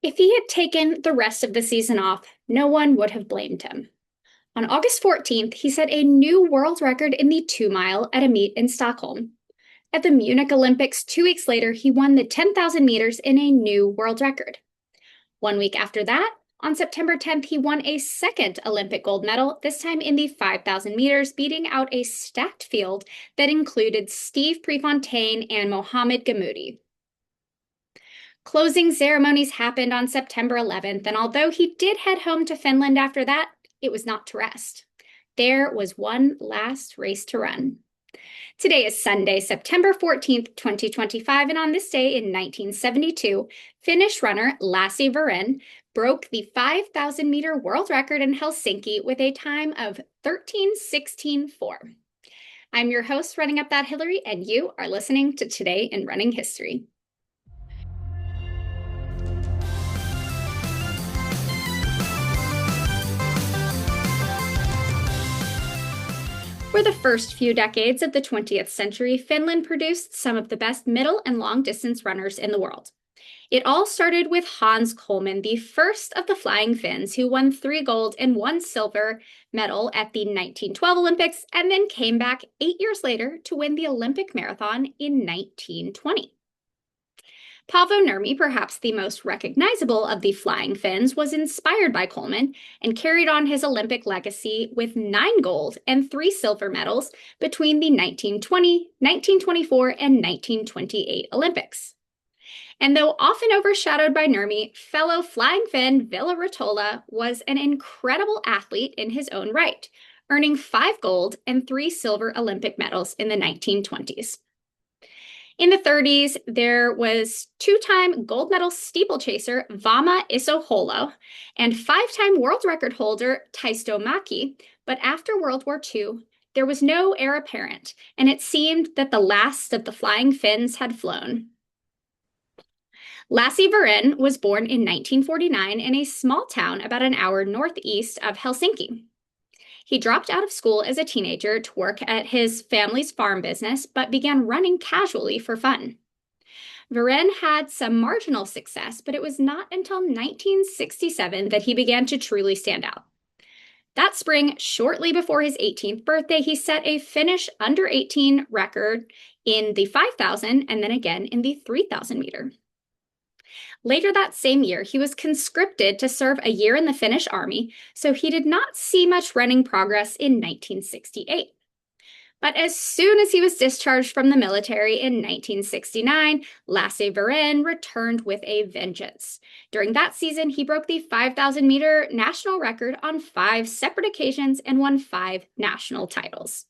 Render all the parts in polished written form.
If he had taken the rest of the season off, no one would have blamed him. On August 14th, he set a new world record in the 2 mile at a meet in Stockholm. At the Munich Olympics 2 weeks later, he won the 10,000 meters in a new world record. 1 week after that, on September 10th, he won a second Olympic gold medal, this time in the 5,000 meters, beating out a stacked field that included Steve Prefontaine and Mohamed Gamoudi. Closing ceremonies happened on September 11th, and although he did head home to Finland after that, it was not to rest. There was one last race to run. Today is Sunday, September 14th, 2025, and on this day in 1972, Finnish runner Lasse Viren broke the 5,000-meter world record in Helsinki with a time of 13:16.4. I'm your host, Running Up That Hillary, and you are listening to Today in Running History. For the first few decades of the 20th century, Finland produced some of the best middle and long-distance runners in the world. It all started with Hans Kollmann, the first of the Flying Finns, who won 3 gold and 1 silver medal at the 1912 Olympics, and then came back 8 years later to win the Olympic marathon in 1920. Paavo Nurmi, perhaps the most recognizable of the Flying Finns, was inspired by Kollmann and carried on his Olympic legacy with 9 gold and 3 silver medals between the 1920, 1924, and 1928 Olympics. And though often overshadowed by Nurmi, fellow Flying Finn Ville Ratola was an incredible athlete in his own right, earning 5 gold and 3 silver Olympic medals in the 1920s. In the 30s, there was 2-time gold medal steeplechaser Vama Isoholo and 5-time world record holder Taisto Maki, but after World War II, there was no heir apparent, and it seemed that the last of the Flying Finns had flown. Lasse Viren was born in 1949 in a small town about an hour northeast of Helsinki. He dropped out of school as a teenager to work at his family's farm business, but began running casually for fun. Viren had some marginal success, but it was not until 1967 that he began to truly stand out. That spring, shortly before his 18th birthday, he set a Finnish under-18 record in the 5,000 and then again in the 3,000 meter. Later that same year, he was conscripted to serve a year in the Finnish army, so he did not see much running progress in 1968. But as soon as he was discharged from the military in 1969, Lasse Viren returned with a vengeance. During that season, he broke the 5,000-meter national record on 5 separate occasions and won 5 national titles.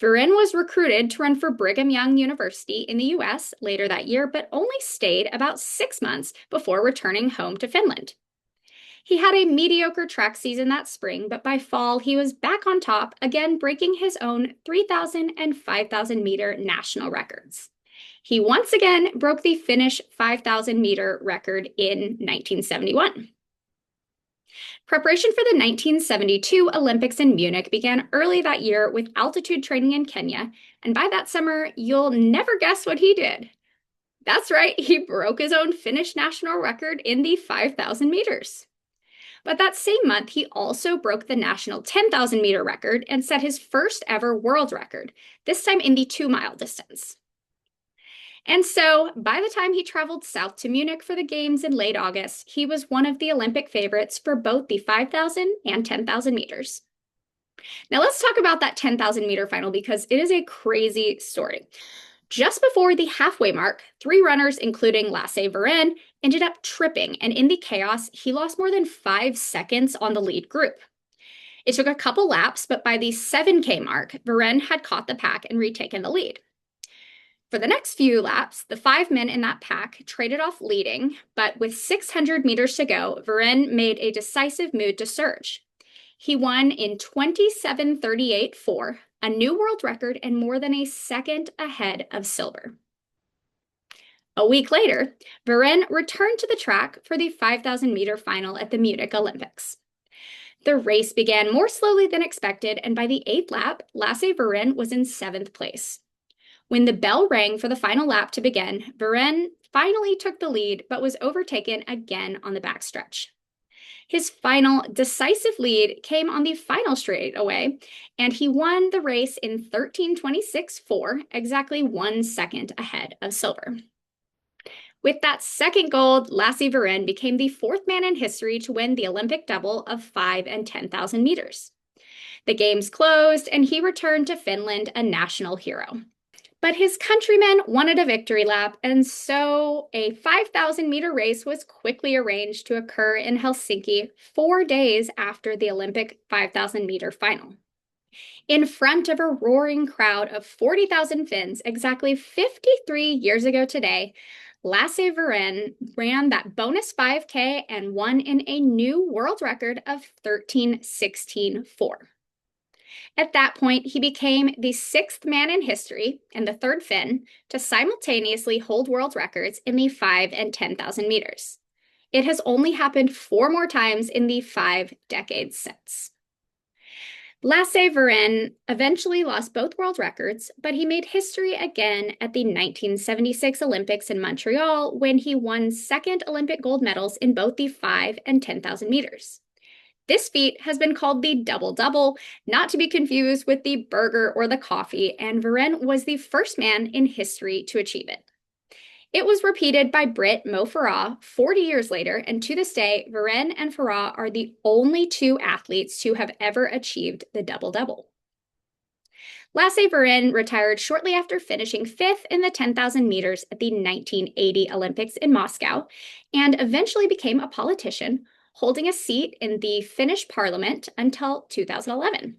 Viren was recruited to run for Brigham Young University in the US later that year, but only stayed about 6 months before returning home to Finland. He had a mediocre track season that spring, but by fall he was back on top, again breaking his own 3,000 and 5,000-meter national records. He once again broke the Finnish 5,000-meter record in 1971. Preparation for the 1972 Olympics in Munich began early that year with altitude training in Kenya, and by that summer, you'll never guess what he did. That's right, he broke his own Finnish national record in the 5,000 meters. But that same month, he also broke the national 10,000-meter record and set his first ever world record, this time in the 2-mile distance. And so, by the time he traveled south to Munich for the Games in late August, he was one of the Olympic favorites for both the 5,000 and 10,000 meters. Now let's talk about that 10,000-meter final because it is a crazy story. Just before the halfway mark, 3 runners, including Lasse Viren, ended up tripping, and in the chaos, he lost more than 5 seconds on the lead group. It took a couple laps, but by the 7K mark, Viren had caught the pack and retaken the lead. For the next few laps, the 5 men in that pack traded off leading, but with 600 meters to go, Viren made a decisive move to surge. He won in 27:38.4, a new world record and more than a second ahead of silver. A week later, Viren returned to the track for the 5,000-meter final at the Munich Olympics. The race began more slowly than expected, and by the 8th lap, Lasse Viren was in 7th place. When the bell rang for the final lap to begin, Viren finally took the lead, but was overtaken again on the backstretch. His final decisive lead came on the final straightaway, and he won the race in 13:26.4, exactly 1 second ahead of silver. With that second gold, Lasse Viren became the fourth man in history to win the Olympic double of 5 and 10,000 meters. The games closed, and he returned to Finland a national hero. But his countrymen wanted a victory lap, and so a 5,000-meter race was quickly arranged to occur in Helsinki 4 days after the Olympic 5,000-meter final. In front of a roaring crowd of 40,000 Finns exactly 53 years ago today, Lasse Viren ran that bonus 5K and won in a new world record of 13:16.4. At that point, he became the sixth man in history and the third Finn to simultaneously hold world records in the 5 and 10,000 meters. It has only happened 4 more times in the 5 decades since. Lasse Viren eventually lost both world records, but he made history again at the 1976 Olympics in Montreal when he won second Olympic gold medals in both the 5 and 10,000 meters. This feat has been called the double-double, not to be confused with the burger or the coffee, and Viren was the first man in history to achieve it. It was repeated by Brit Mo Farah 40 years later, and to this day, Viren and Farah are the only 2 athletes to have ever achieved the double-double. Lasse Viren retired shortly after finishing 5th in the 10,000 meters at the 1980 Olympics in Moscow, and eventually became a politician, holding a seat in the Finnish parliament until 2011.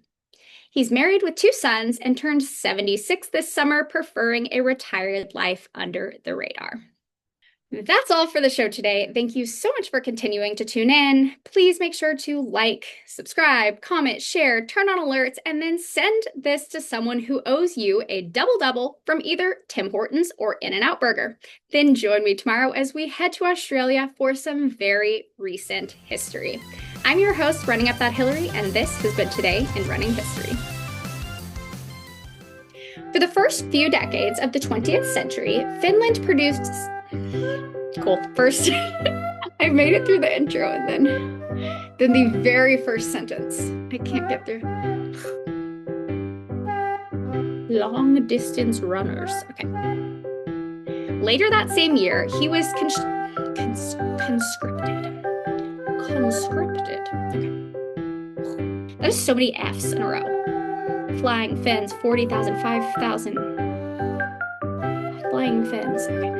He's married with 2 sons and turned 76 this summer, preferring a retired life under the radar. That's all for the show today. Thank you so much for continuing to tune in. Please make sure to like, subscribe, comment, share, turn on alerts, and then send this to someone who owes you a double-double from either Tim Hortons or In-N-Out Burger. Then join me tomorrow as we head to Australia for some very recent history. I'm your host, Running Up That Hillary, and this has been Today in Running History. For the first few decades of the 20th century, Finland produced... Cool. First, I made it through the intro, and then the very first sentence. I can't get through. Long distance runners. Okay. Later that same year, he was conscripted. Conscripted. Okay. That is so many F's in a row. Flying Finns, 40,000, 5,000. Flying Finns. Okay.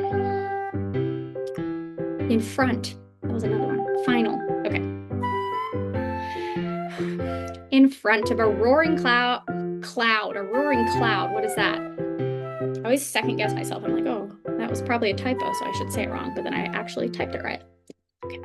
In front. That was another one. Final. Okay. In front of a roaring cloud. A roaring cloud. What is that? I always second guess myself. I'm like, oh, that was probably a typo, so I should say it wrong. But then I actually typed it right. Okay.